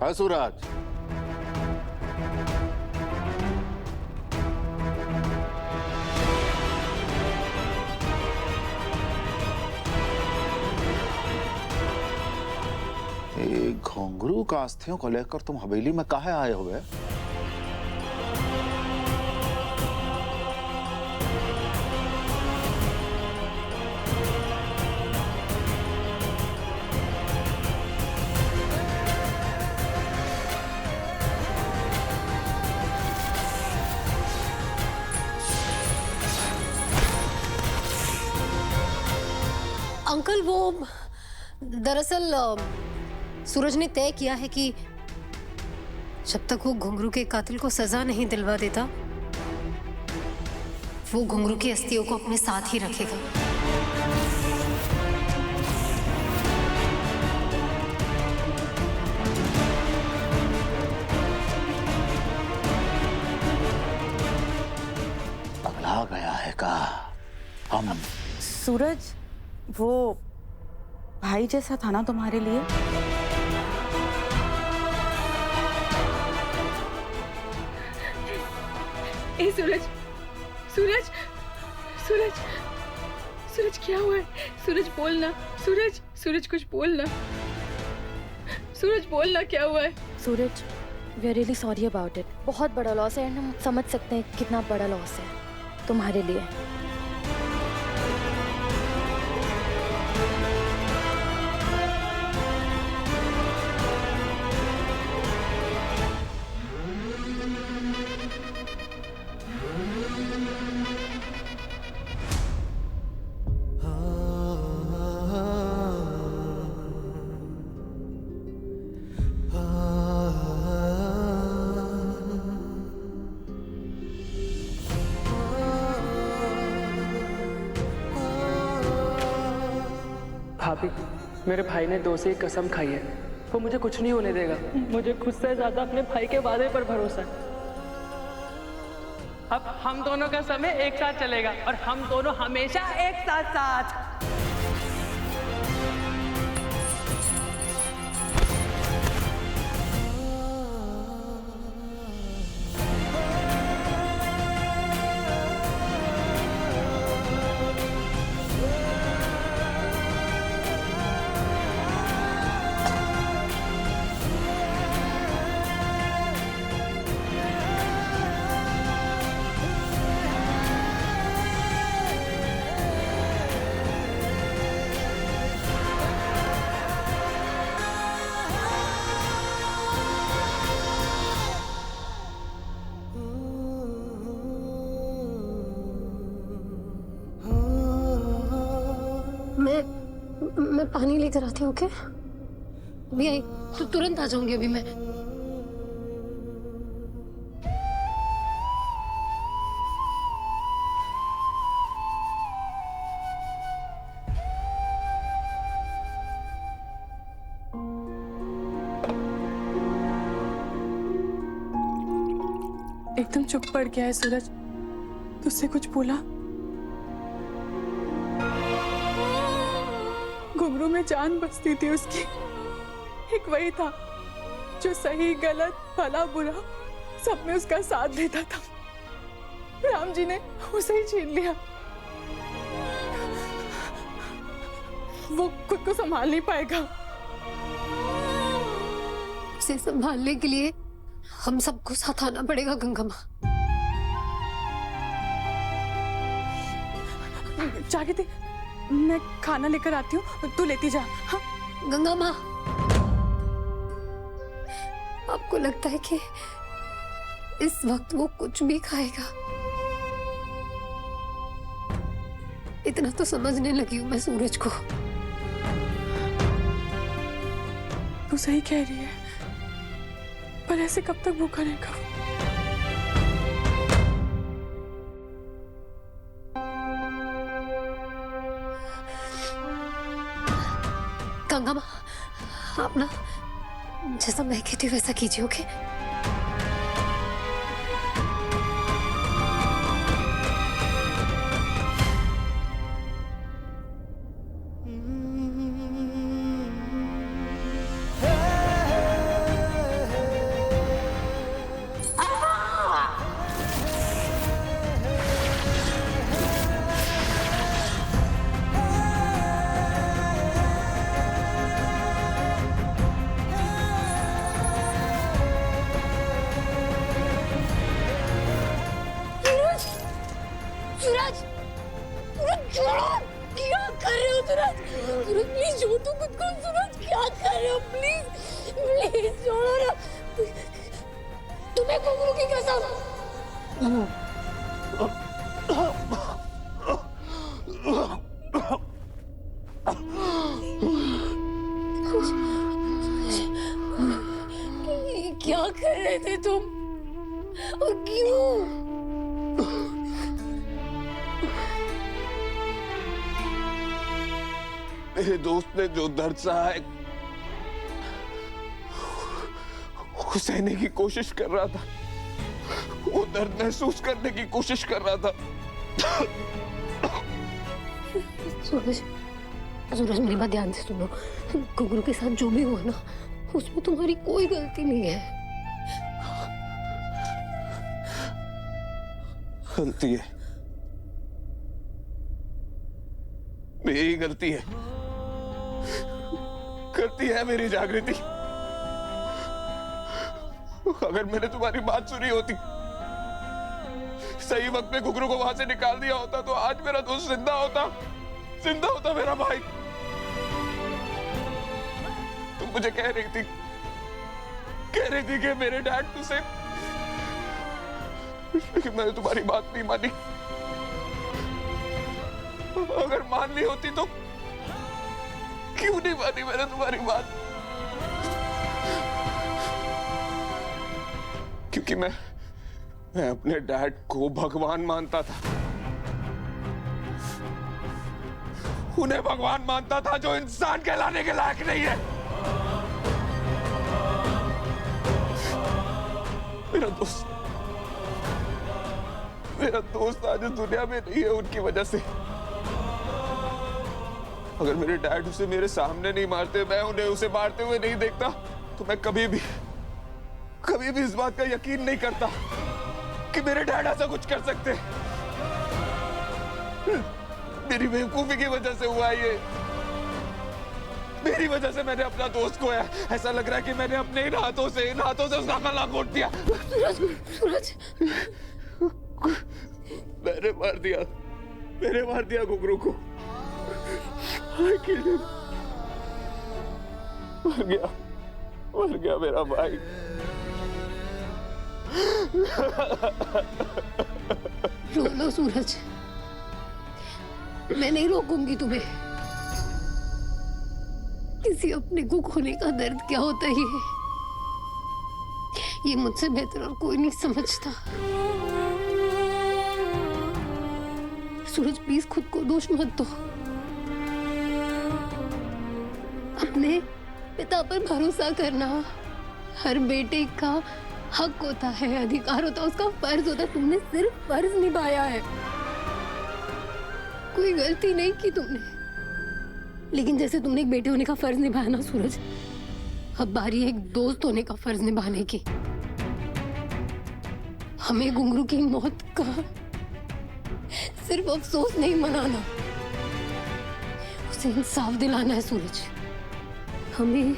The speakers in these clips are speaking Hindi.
हाँ सूरज। ये घुंघरू कास्तियों को लेकर तुम हवेली में काहे आए हुए? अंकल वो दरअसल सूरज ने तय किया है कि जब तक वो घुंघरू के कातिल को सजा नहीं दिलवा देता वो घुंघरू की अस्थियों को अपने साथ ही रखेगा। पगला गया है का हम? सूरज वो भाई जैसा था ना तुम्हारे लिए? ए सूरज, सूरज, सूरज, सूरज क्या हुआ है? सूरज बोलना, सूरज, सूरज कुछ बोलना, सूरज बोलना क्या हुआ है? Suraj, we are really sorry about it. बहुत बड़ा लॉस है एंड हम समझ सकते हैं कितना बड़ा लॉस है तुम्हारे लिए। भाभी, मेरे भाई ने 2 से 1 कसम खाई है, वो मुझे कुछ नहीं होने देगा। मुझे खुद से ज्यादा अपने भाई के वादे पर भरोसा है। अब हम दोनों का समय एक साथ चलेगा और हम दोनों हमेशा एक साथ साथ। मैं पानी लेकर आती हूँ। ओके, अभी आई तो तुरंत आ जाऊंगी अभी मैं। एकदम चुप पड़ गया है सूरज, तुझसे कुछ बोला? घुंघरू में जान बसती थी उसकी, एक वही था जो सही गलत भला बुरा सब में उसका साथ देता था। राम जी ने उसे ही छीन लिया, वो खुद को संभाल नहीं पाएगा। उसे संभालने के लिए हम सबको साथ आना पड़ेगा गंगा माँ। जागृति, मैं खाना लेकर आती हूँ, तू लेती जा। हाँ? गंगा माँ, आपको लगता है कि इस वक्त वो कुछ भी खाएगा? इतना तो समझने लगी हूँ मैं सूरज को। तू सही कह रही है, पर ऐसे कब तक भूखा रहेगा? गंगा माँ, आप ना जैसा मैं कहती हूँ वैसा कीजिए। ओके? क्या कर रहे थे तुम और क्यों? मेरे दोस्त ने जो दर्द सहा है वो सहने की कोशिश कर रहा था, वो दर्द महसूस करने की कोशिश कर रहा था। सूरज, सूरज मेरी बात ध्यान से सुनो। घुंघरू के साथ जो भी हुआ ना, उसमें तुम्हारी कोई गलती नहीं है। गलती है, मेरी गलती है, गलती है मेरी जागृति। अगर मैंने तुम्हारी बात सुनी होती, सही वक्त में घुंघरू को वहां से निकाल दिया होता, तो आज मेरा दोस्त जिंदा होता, जिंदा होता मेरा भाई। तुम मुझे कह रही थी कि मेरे डैड तुझसे, लेकिन मैंने तुम्हारी बात नहीं मानी। अगर मान ली होती तो क्यों नहीं मानी मैंने तुम्हारी बात? क्योंकि मैं अपने डैड को भगवान मानता था, उन्हें भगवान मानता था जो इंसान कहलाने के लायक नहीं है। मेरा दोस्त आज इस दुनिया में नहीं है उनकी वजह से। अगर मेरे डैड उसे मेरे सामने नहीं मारते, मैं उन्हें उसे मारते हुए नहीं देखता, तो मैं कभी भी इस बात का यकीन नहीं करता कि मेरे डैड ऐसा कुछ कर सकते। मेरी बेवकूफी की वजह से हुआ ये, मेरी वजह से मैंने अपना दोस्त खोया। ऐसा लग रहा है कि मैंने अपने इन हाथों से उसका गला घोट दिया। सूरज, मैंने मार दिया घुंघरू को। मर गया मेरा भाई। रो लो सूरज, मैं नहीं रोकूंगी तुम्हें। किसी अपने को खोने का दर्द क्या होता है ये मुझसे बेहतर और कोई नहीं समझता। सूरज प्लीज खुद को दोष मत दो। अपने पिता पर भरोसा करना हर बेटे का हक होता है, अधिकार होता है, उसका फर्ज होता है। तुमने सिर्फ फर्ज निभाया है, कोई गलती नहीं की तुमने। लेकिन जैसे तुमने एक बेटे होने का फर्ज निभाया ना सूरज, अब बारी है एक दोस्त होने का फर्ज निभाने की। हमें घुंघरू की मौत का सिर्फ अफसोस नहीं मनाना, उसे इंसाफ दिलाना है सूरज। हमें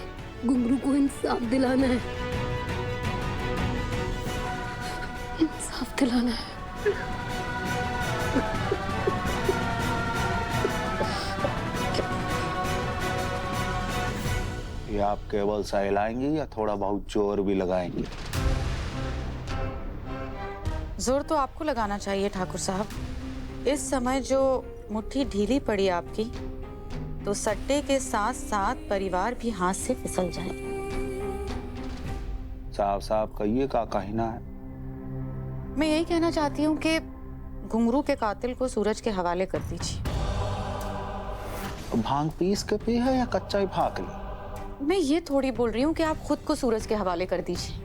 घुंघरू को इंसाफ दिलाना है, इंसाफ दिलाना है। ये आप केवल सहलाएंगी या थोड़ा बहुत जोर भी लगाएंगे? जोर तो आपको लगाना चाहिए ठाकुर साहब। इस समय जो मुट्ठी ढीली पड़ी आपकी, तो सट्टे के साथ साथ परिवार भी हाथ से फिसल जाए। साफ कहिए का कहना है? मैं यही कहना चाहती हूँ कि घुंघरू के कातिल को सूरज के हवाले कर दीजिए। भांग पीस के पी है या कच्चा ही फाक ली? मैं ये थोड़ी बोल रही हूँ कि आप खुद को सूरज के हवाले कर दीजिए।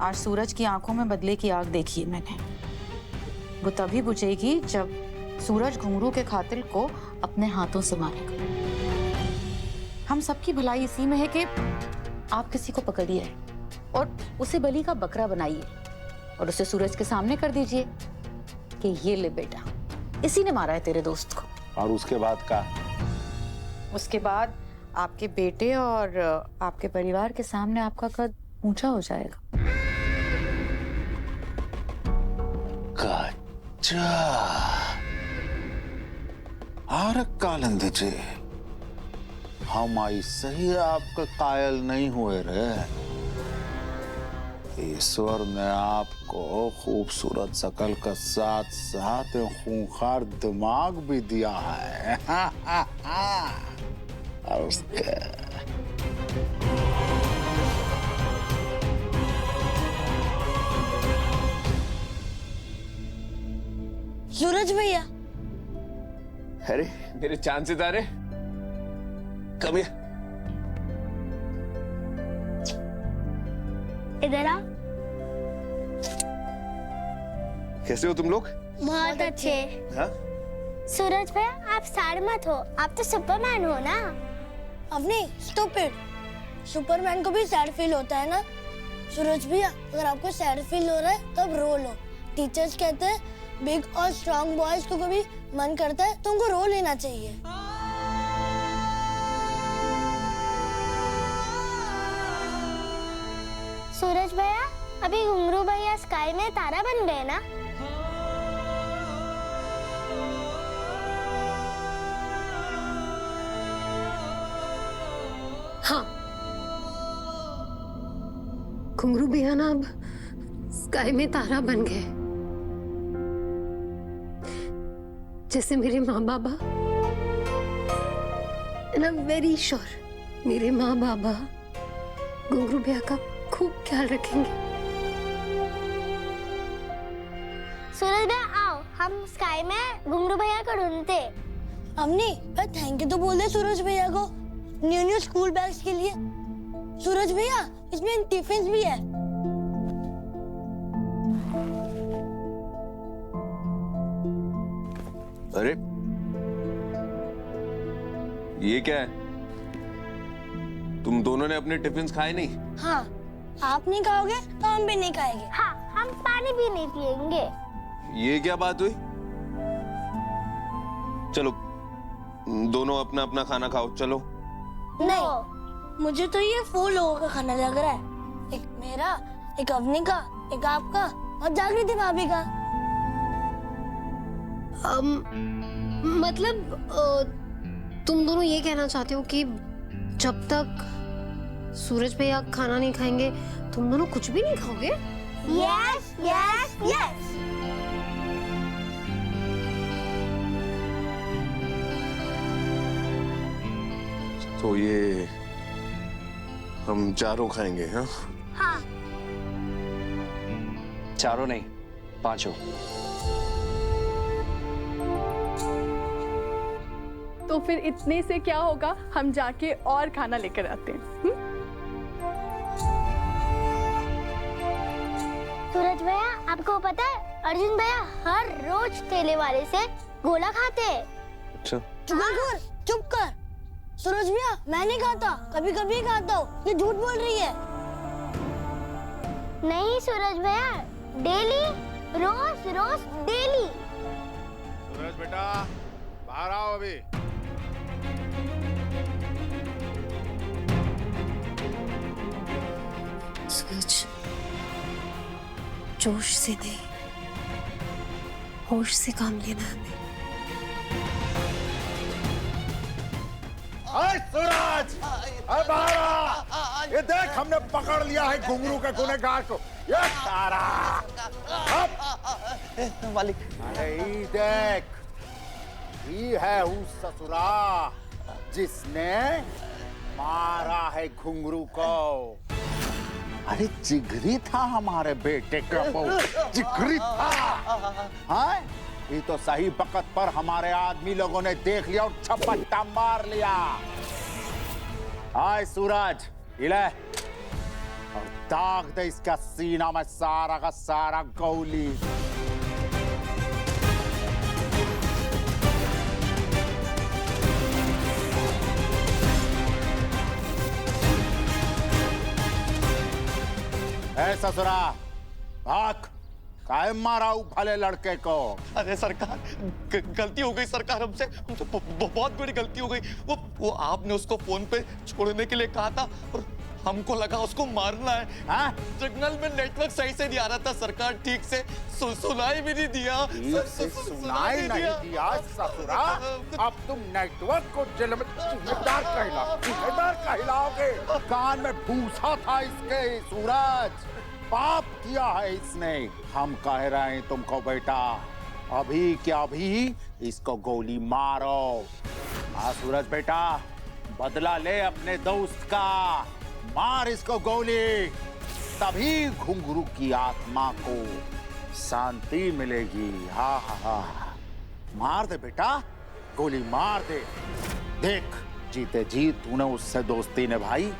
आज सूरज की आंखों में बदले की आग देखी है मैंने। वो तभी बुझेगी जब सूरज घुंघरू के कातिल को अपने हाथों से मारेगा। हम सबकी भलाई इसी में है कि आप किसी को पकड़िए और उसे बलि का बकरा बनाइए और उसे सूरज के सामने कर दीजिए कि ये ले बेटा, इसी ने मारा है तेरे दोस्त को। और उसके बाद का? उसके बाद आपके बेटे और आपके परिवार के सामने आपका कद ऊंचा हो जाएगा। कच्चा कालिंदी जी, हम ऐसे ही आपका कायल नहीं हुए रे। ईश्वर ने आपको खूबसूरत शकल का साथ साथ खूंखार दिमाग भी दिया है। और उसके सूरज भैया। अरे मेरे चांद सितारे, कम हियर। इधर आओ। कैसे हो तुम लोग? बहुत अच्छे। हाँ? सूरज भैया आप सैड मत हो, आप तो सुपरमैन हो ना। अपनी स्टूपिड, सुपरमैन को भी सैड फील होता है ना। सूरज भैया अगर आपको सैड फील हो रहा है तब रो लो। टीचर्स कहते हैं बिग और स्ट्रॉन्ग बॉयज को कभी मन करता है तो उनको रो लेना चाहिए। सूरज भैया अभी घुंगरू भैया स्काई में तारा बन गए ना। हाँ, घुंगरू भैया ना अब स्काई में तारा बन गए, जैसे मेरे माँ बाबा। And I am very sure मेरे माँ बाबा घुंगरू भैया का खूब ख्याल रखेंगे। सूरज भैया आओ, हम स्काई में घुंगरू भैया को ढूंढते। अम्मी थैंक यू तो बोल दे सूरज भैया को न्यू स्कूल बैग्स के लिए। सूरज भैया इसमें टिफिन भी है। अरे ये क्या है? तुम दोनों ने अपने टिफिन खाए नहीं? हाँ, आप नहीं खाओगे तो हम भी नहीं खाएंगे। हाँ, हम पानी भी नहीं पिएंगे। ये क्या बात हुई? चलो दोनों अपना अपना खाना खाओ, चलो। नहीं, मुझे तो ये 4 लोगों का खाना लग रहा है। एक मेरा, एक अवनी का, एक आपका और जागृति भाभी का। मतलब तुम दोनों ये कहना चाहते हो कि जब तक सूरज भैया खाना नहीं खाएंगे तुम दोनों कुछ भी नहीं खाओगे? Yes yes yes. तो ये हम चारों खाएंगे? हाँ हाँ। चारों नहीं, 5। तो फिर इतने से क्या होगा, हम जाके और खाना लेकर आते हैं। सूरज भैया आपको पता है अर्जुन भैया हर रोज ठेले वाले से गोला खाते हैं। अच्छा। चुप कर। सूरज भैया मैं नहीं खाता, कभी कभी खाता हूँ। ये झूठ बोल रही है। नहीं सूरज भैया, डेली, रोज रोज डेली। सूरज बेटा बाहर आओ अभी। सूरज, जोश से नहीं, होश से काम लेना है हमें। अरे सूरज, अरे बाहर आ। ये देख हमने पकड़ लिया है घुंगरू के गुनहगार को। ये तारा मालिक। अरे ये देख, ये है उस ससुरा जिसने मारा है घुंगरू को। अरे जिगरी था हमारे बेटे का बहू, जिगरी था। हाँ? ये तो सही वक्त पर हमारे आदमी लोगों ने देख लिया और छपट्टा मार लिया। आए सूरज, इले और दाग दे इसका सीना में सारा का सारा गोली। ऐसा ससुरा भाग, काहे मारा ऊ भले लड़के को? अरे सरकार, गलती हो गई सरकार, हमसे बहुत बड़ी गलती हो गई। वो आपने उसको फोन पे छोड़ने के लिए कहा था और हमको लगा उसको मारना है। हाँ? सिग्नल में नेटवर्क सही से नहीं आ रहा था सरकार, ठीक से सुनाई भी नहीं दिया। सुनाई नहीं दिया ससुरा। अब तुम नेटवर्क को जेल में जिम्मेदार कहलाओगे। कान में भूसा था इसके। सूरज, पाप किया है इसने। हम कह रहे हैं तुमको बेटा, अभी क्या अभी इसको गोली मारो। हाँ सूरज बेटा, बदला ले अपने दोस्त का, मार इसको गोली, तभी घुंगरू की आत्मा को शांति मिलेगी। हाँ हाँ हाँ। मार दे बेटा, गोली मार दे। देख, जीते जी तूने उससे दोस्ती निभाई,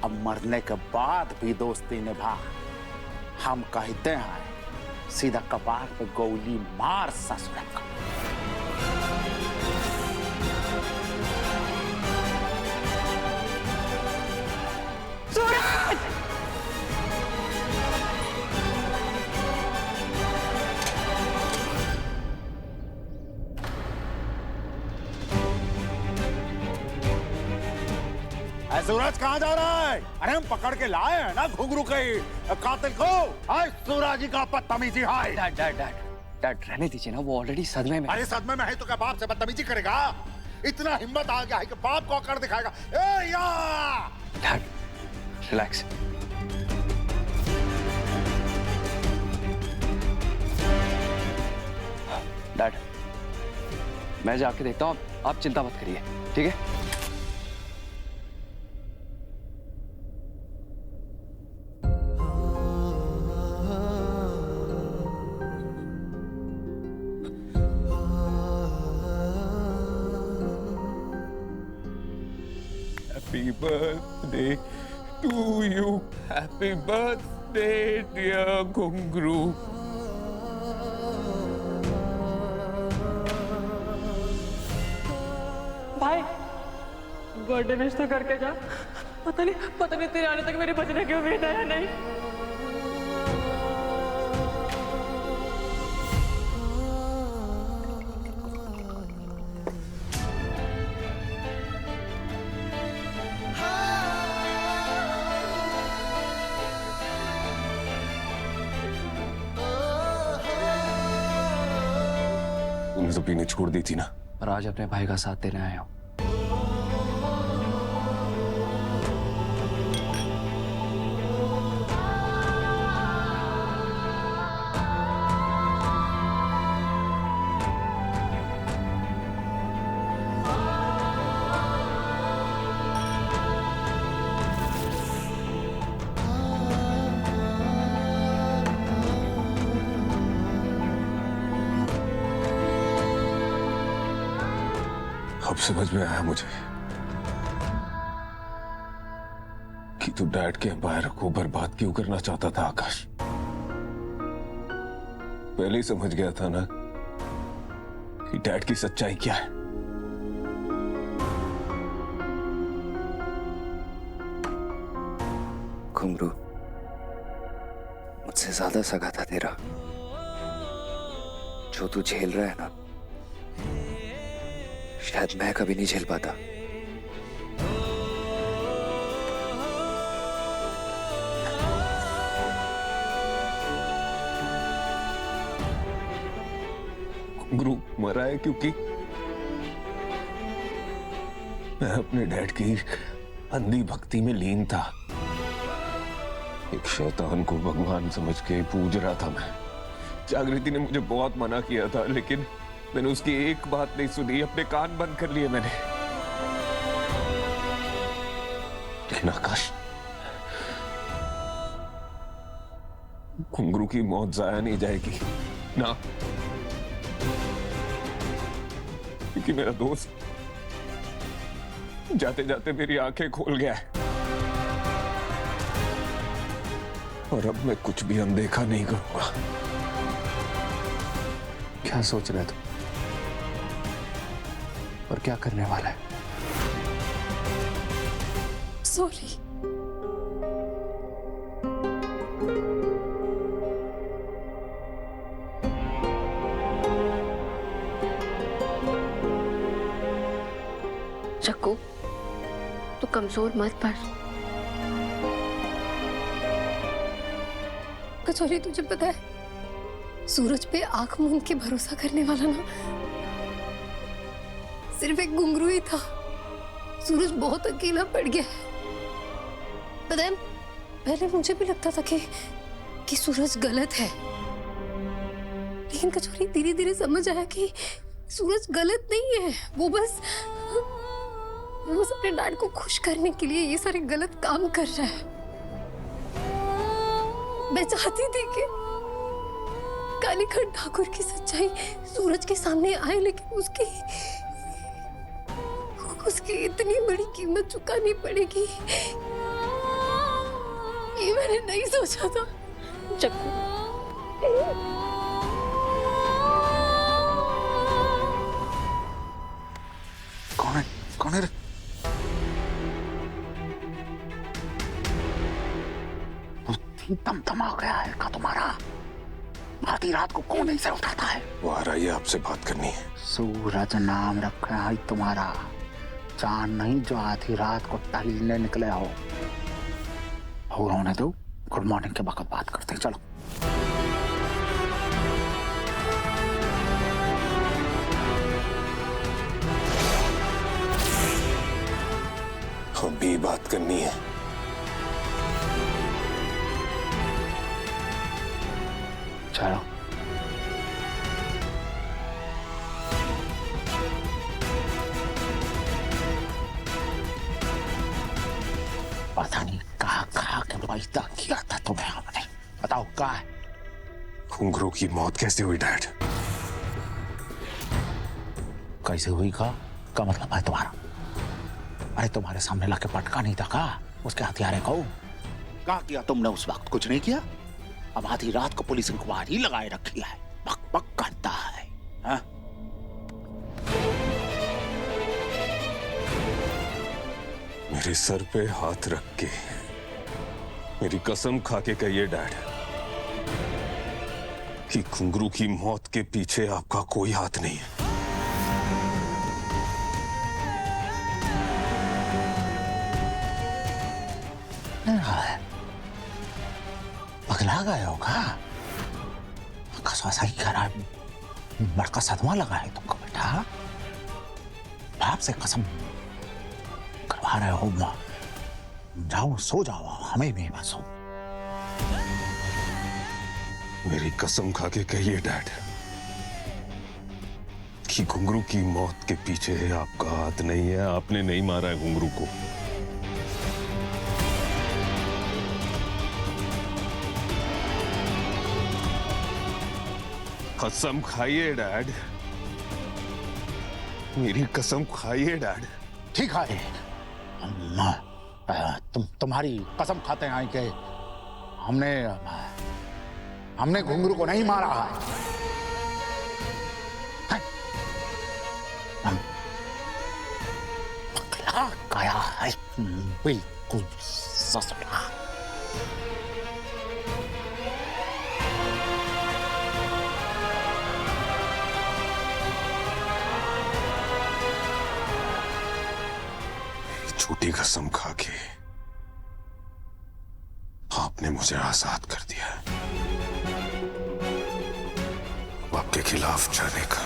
अब मरने के बाद भी दोस्ती निभा। हम कहते हैं सीधा कपार पे गोली मार ससुरा का। सूरज कहाँ जा रहा है? अरे हम पकड़ के लाए हैं ना घुंघरू के कातिल को। हाय सूरज जी का बदतमीजी। Hi dad dad dad dad रहने दीजिए ना, वो ऑलरेडी सदमे में। अरे सदमे में है तो क्या बाप से बदतमीजी करेगा? इतना हिम्मत आ गया है कि बाप को कर दिखाएगा। ए या डैड रिलैक्स। डैड मैं जाके देखता हूँ, आप चिंता मत करिए, ठीक है? Happy birthday to you. Happy birthday, dear Gungru. भाई बर्थडे विश तो करके जा। पता नहीं तेरे आने तक मेरे बचने की उम्मीद है या नहीं। तुमने तो पीने छोड़ दी थी ना। और आज अपने भाई का साथ देने आया हूँ। अब समझ में आया मुझे कि तू डैड के एम्पायर को बर्बाद क्यों करना चाहता था आकाश। पहले ही समझ गया था ना कि डैड की सच्चाई क्या है। घुंघरू मुझसे ज्यादा सगा था तेरा। जो तू झेल रहा है ना, शायद मैं कभी नहीं झेल पाता। घुंघरू मरा है क्योंकि मैं अपने डैड की अंधी भक्ति में लीन था। एक शैतान को भगवान समझ के पूज रहा था मैं। जागृति ने मुझे बहुत मना किया था, लेकिन मैंने उसकी एक बात नहीं सुनी। अपने कान बंद कर लिए मैंने। लेकिन आकाश, घुंघरू की मौत जाया नहीं जाएगी ना, क्योंकि मेरा दोस्त जाते जाते मेरी आंखें खोल गया है। और अब मैं कुछ भी अनदेखा नहीं करूंगा। क्या सोच रहे तुम? और क्या करने वाला है? सॉरी। रखो, तू कमजोर मत पड़। कचौरी, तुझे पता है सूरज पे आंख मूंद के भरोसा करने वाला ना सिर्फ एक घुंघरू ही था। सूरज बहुत अकेला पड़ गया है। पता है, पहले मुझे भी लगता था कि सूरज गलत है, लेकिन कचौरी धीरे धीरे समझ आया कि सूरज गलत नहीं है। वो बस अपने डैड को खुश करने के लिए ये सारे गलत काम कर रहा है। मैं चाहती थी कालीखंड ठाकुर की सच्चाई सूरज के सामने आए, लेकिन उसकी इतनी बड़ी कीमत चुकानी पड़ेगी, ये मैंने नहीं सोचा था। चक्कू, कौन है रे? बुद्धि दमदमा गया है का तुम्हारा? आधी रात को कौन ऐसे उठाता है? वो आ रही है, आपसे बात करनी है। सूरज नाम रखा है तुम्हारा, चांद नहीं जो आधी रात को टहलने निकले हो। और होने दो, गुड मॉर्निंग के वक्त बात करते हैं, चलो। अभी बात करनी है। चलो। पता नहीं कहा के वायदा किया था तुम्हें हमने, बताओ क्या है? घुंघरू की मौत कैसे हुई डैड? कैसे हुई का मतलब है तुम्हारा? अरे तुम्हारे सामने लाके पटका नहीं था का उसके हथियारे को? क्या किया तुमने उस वक्त? कुछ नहीं किया। अब आधी रात को पुलिस इंक्वायरी लगाए रखी है, बक बक करता है, हा? मेरे सर पे हाथ रख के मेरी कसम खा के कहिए डैड कि घुंघरू की मौत के पीछे आपका कोई हाथ नहीं है। पगला गए होगा, सही कह रहा है, बड़का सदमा लगा है तुमको बेटा। बाप से कसम करवा रहे हो, जाओ सो जाओ, हमें भी बस हो। मेरी कसम खा के कहिए डैड कि घुंघरू की मौत के पीछे आपका हाथ नहीं है, आपने नहीं मारा है घुंघरू को। कसम खाइए डैड, मेरी कसम खाइए डैड। ठीक है, तुम्हारी कसम खाते हैं कि हमने घुंघरू को नहीं मारा है। पकड़ा गया है बिल्कुल ससुरा। झूठी कसम खा के आपने मुझे आजाद कर दिया। अब आपके खिलाफ जाने का,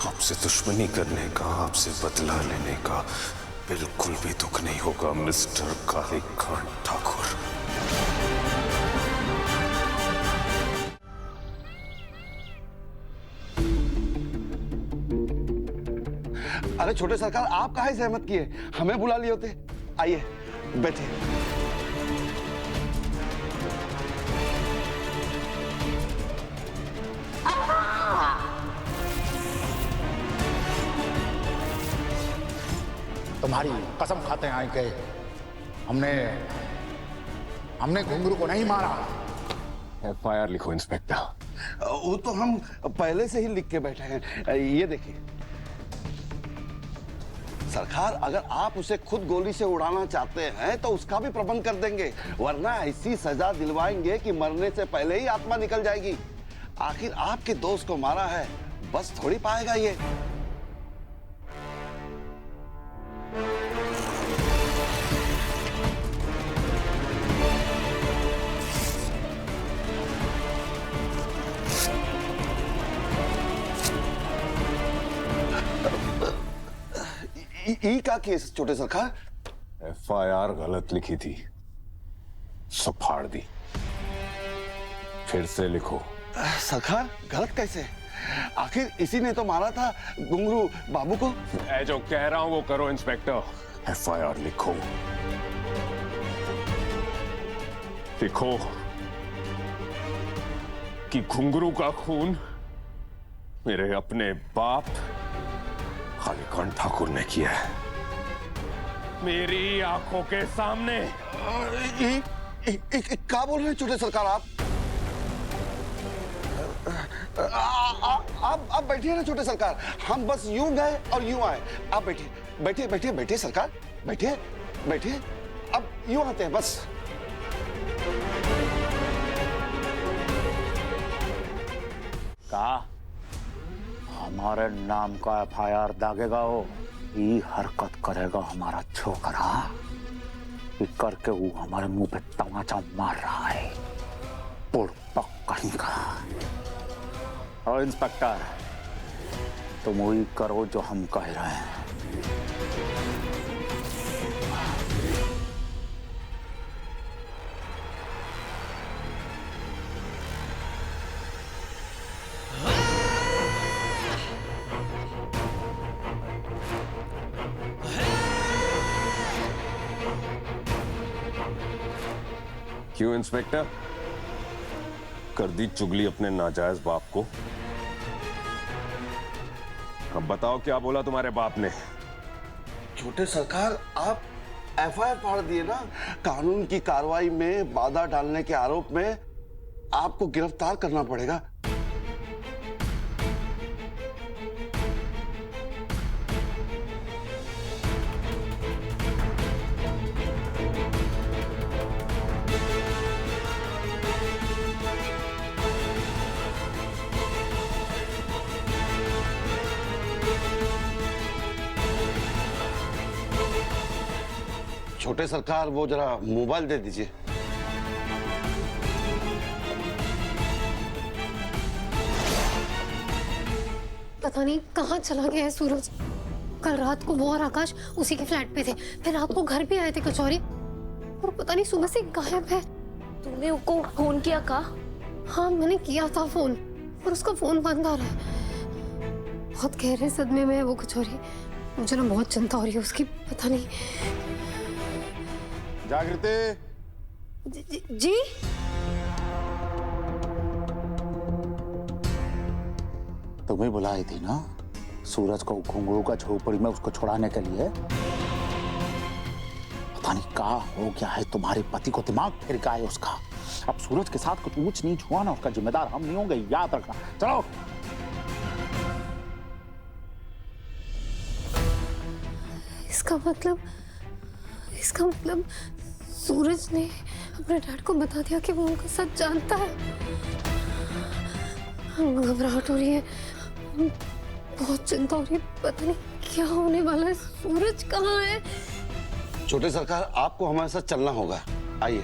आपसे दुश्मनी करने का, आपसे बदला लेने का बिल्कुल भी दुख नहीं होगा मिस्टर कालीखंड ठाकुर। अरे छोटे सरकार, आप काहे सहमत किए? हमें बुला लिए होते। आइए बैठिए। तुम्हारी कसम खाते हैं कि हमने घुंघरू को नहीं मारा। FIR लिखो इंस्पेक्टर। वो तो हम पहले से ही लिख के बैठे हैं, ये देखिए। सरकार, अगर आप उसे खुद गोली से उड़ाना चाहते हैं तो उसका भी प्रबंध कर देंगे, वरना ऐसी सजा दिलवाएंगे कि मरने से पहले ही आत्मा निकल जाएगी। आखिर आपके दोस्त को मारा है, बस थोड़ी पाएगा ये। ई का केस छोटे सरकार? FIR गलत लिखी थी, सो फाड़ दी। फिर से लिखो। सरकार, गलत कैसे? आखिर इसी ने तो मारा था घुंघरू बाबू को। जो कह रहा हूं वो करो इंस्पेक्टर। FIR लिखो, लिखो। कि घुंगरू का खून मेरे अपने बाप कालीकांत ठाकुर ने किया है, मेरी आंखों के सामने। क्या बोल रहे हैं छोटे सरकार आप? आप बैठिए ना छोटे सरकार, हम बस यूं गए और यूं आए। आप बैठिए बैठिए बैठिए बैठिए सरकार, बैठिए बैठिए, अब यूं आते हैं बस। का हमारे नाम का FIR दागेगा, वो ये हरकत करेगा हमारा छोकरा, ये करके वो हमारे मुंह पे तमाचा मार रहा है, बुड़बक कहीं का। और इंस्पेक्टर, तुम वही करो जो हम कह रहे हैं। क्यों इंस्पेक्टर, कर दी चुगली अपने नाजायज बाप को? अब बताओ क्या बोला तुम्हारे बाप ने? छोटे सरकार, आप FIR फाड़ दिए ना। कानून की कार्रवाई में बाधा डालने के आरोप में आपको गिरफ्तार करना पड़ेगा। छोटे सरकार, वो जरा मोबाइल दे दीजिए। पता नहीं कहाँ चला गया है सूरज। कल रात को वो और आकाश उसी के फ्लैट पे थे, फिर रात को घर भी आए थे कचौरी, और पता नहीं सुबह से गायब है। तूने उसको फोन किया का? हाँ मैंने किया था फोन, पर उसका फोन बंद आ रहा है। बहुत गहरे सदमे में है वो कचौरी, मुझे ना बहुत चिंता हो रही है उसकी। पता नहीं। जागृति। जी? तुम्हें बुलाई थी ना सूरज को घुंगरू का झोपड़ी में उसको छुड़ाने के लिए। पता नहीं क्या हो गया है तुम्हारे पति को, दिमाग फिर गया है उसका। अब सूरज के साथ कुछ ऊंच नीच हुआ ना, उसका जिम्मेदार हम नहीं होंगे, याद रखना। चलो। इसका मतलब सूरज ने अपने डैड को बता दिया कि वो उनका सच जानता है। घबराहट हो रही है, बहुत चिंता हो रही है, पता नहीं क्या होने वाला है। सूरज कहाँ है? छोटे सरकार, आपको हमारे साथ चलना होगा, आइए।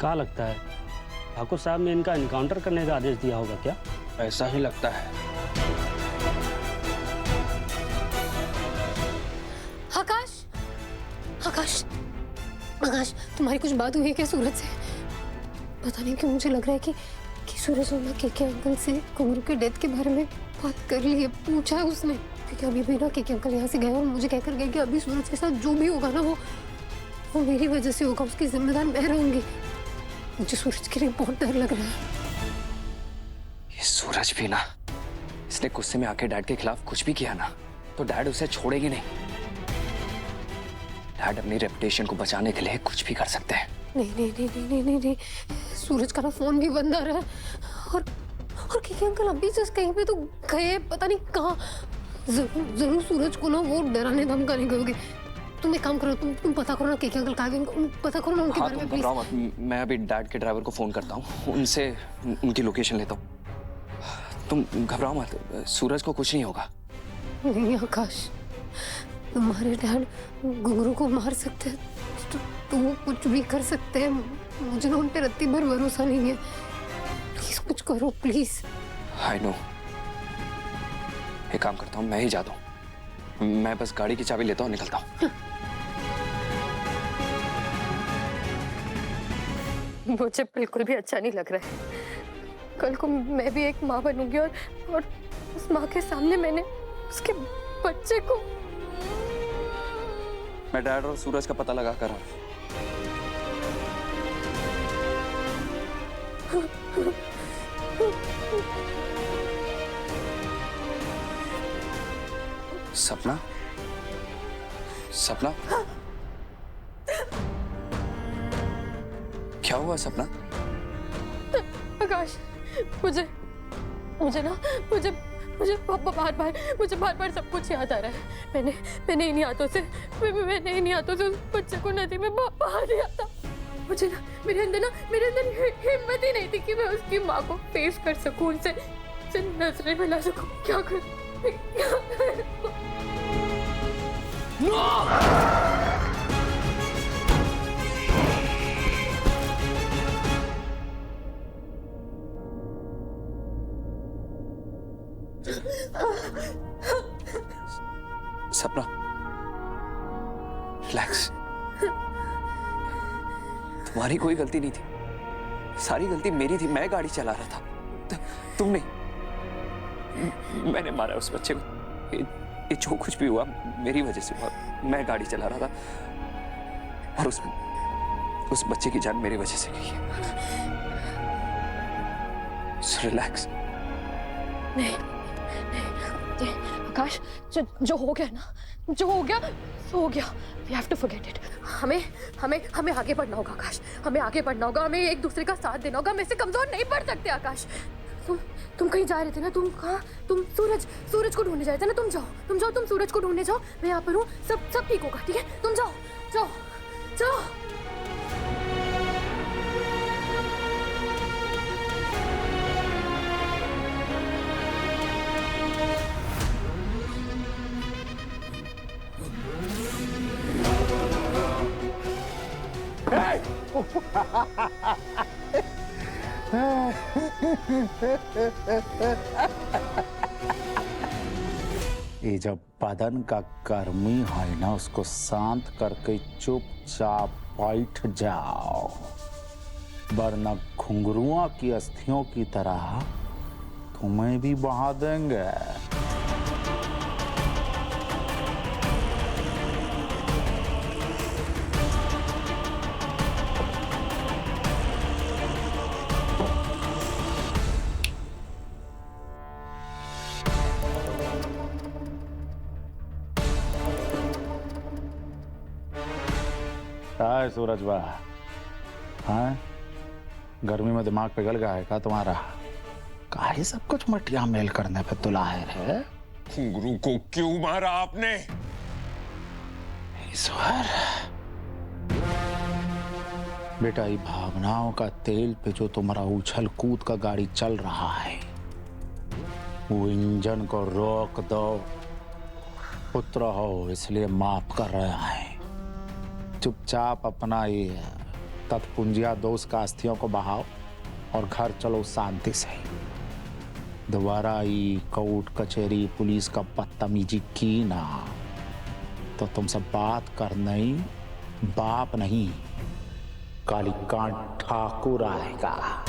क्या लगता है ठाकुर साहब ने इनका एनकाउंटर करने का आदेश दिया होगा क्या? ऐसा ही लगता है। आकाश, तुम्हारी कुछ बात हुई है क्या सूरज से? पता नहीं क्यों मुझे लग रहा है कि सूरज ने केके अंकल से घुंगरू के डेथ के बारे में बात कर ली है, पूछा है उसने। क्योंकि अभी भी ना केके अंकल यहाँ से गए और मुझे कहकर गए कि अभी सूरज के साथ जो भी होगा ना वो मेरी वजह से होगा, उसकी जिम्मेदार मैं रहूंगी। मुझे सूरज के लिए बहुत डर लग रहा है। ये सूरज भी ना, इसने गुस्से में आके डैड के खिलाफ कुछ भी किया ना तो डैड उसे छोड़ेगी नहीं। डैड अपनी रेपुटेशन को बचाने के लिए कुछ भी कर सकते हैं। नहीं, सूरज का ना फोन भी बंद आ रहा है और केके अंकल अभी जस्ट कहीं पे तो गए, पता नहीं कहाँ। जरूर सूरज को ना वो डराने धमकाने गए। तुम एक काम करो, तुम पता करो ना केके अंकल कहाँ गए, पता करो ना उनके बारे में प्लीज। मैं अभी डैड के ड्राइवर को फोन करता हूँ, उनसे उनकी लोकेशन लेता हूँ। तुम घबराओ मत, सूरज को कुछ नहीं होगा। नहीं आकाश, तुम्हारे डैड घुंगरू को मार सकते हैं तो वो कुछ भी कर सकते हैं। मुझे ना उन पे रत्ती भर भरोसा नहीं है। प्लीज कुछ करो प्लीज। I know. एक काम करता हूँ, मैं ही जाता हूँ। मैं बस गाड़ी की चाबी लेता हूँ, निकलता हूँ। मुझे बिल्कुल भी अच्छा नहीं लग रहा है। कल को मैं भी एक माँ बनूंगी और उस माँ के सामने मैंने उसके बच्चे को। मैं डैड और सूरज का पता लगा कर रहा हूँ। सपना, सपना, क्या हुआ सपना? आकाश, मुझे बार बार सब कुछ याद आ रहा है। मैंने इन्हीं हाथों से उस बच्चे को नदी में बहा दिया था। मुझे ना मेरे अंदर हिम्मत ही नहीं थी कि मैं उसकी माँ को फेस कर सकूं, उनसे नजरें मिला सकूं। क्या करूं? सपना, रिलैक्स। तुम्हारी कोई गलती नहीं थी, सारी गलती मेरी थी। मैं गाड़ी चला रहा था, तुम नहीं। मैंने मारा उस बच्चे को। ये जो कुछ भी हुआ मेरी वजह से हुआ। मैं गाड़ी चला रहा था और उस बच्चे की जान मेरी वजह से गई है। रिलैक्स। नहीं, आकाश, जो हो गया ना, जो हो गया सो हो गया। We have to forget it. हमें आगे बढ़ना होगा आकाश। हमें आगे बढ़ना होगा। हमें एक दूसरे का साथ देना होगा। हम ऐसे कमजोर नहीं पड़ सकते आकाश। तुम कहीं जा रहे थे ना? तुम कहाँ? तुम सूरज को ढूंढने जाए थे ना? तुम जाओ, तुम सूरज को ढूंढने जाओ। मैं यहाँ पर हूँ, सब ठीक होगा, ठीक है? तुम जाओ। ये जब बदन का गर्मी है ना, उसको शांत करके चुपचाप बैठ जाओ, वरना घुंघरुआ की अस्थियों की तरह तुम्हें भी बहा देंगे। हाय सूरज बा, हाँ गर्मी में दिमाग पिघल गया है का तुम्हारा? काहे सब कुछ मटिया मेल करने पे तुला है? घुंघरू को क्यों मारा आपने? ईश्वर, बेटा ये भावनाओं का तेल पे जो तुम्हारा उछल कूद का गाड़ी चल रहा है, वो इंजन को रोक दो। पुत्र हो इसलिए माफ कर रहे हैं। चुपचाप अपना ये तत्पुंजिया दोस्त का अस्थियों को बहाओ और घर चलो शांति से। दोबारा ये कोर्ट कचहरी पुलिस का बदतमीजी की ना तो तुमसे बात करने बाप नहीं कालीकांत ठाकुर आएगा।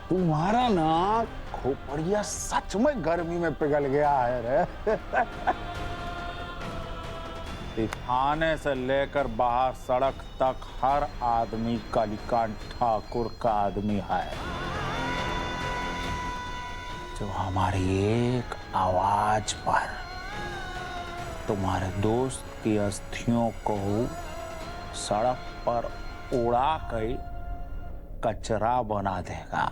तुम्हारा ना खोपड़िया सच में गर्मी में पिघल गया है रे। थाने से लेकर बाहर सड़क तक हर आदमी कालीकांत ठाकुर का आदमी है, जो हमारी एक आवाज पर तुम्हारे दोस्त की अस्थियों को सड़क पर उड़ा कर कचरा बना देगा।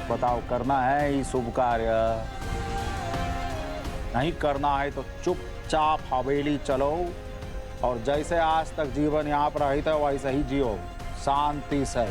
बताओ, करना है ये शुभ कार्य? नहीं करना है तो चुपचाप हवेली चलो और जैसे आज तक जीवन यहाँ पर रही था वैसे ही जियो शांति से।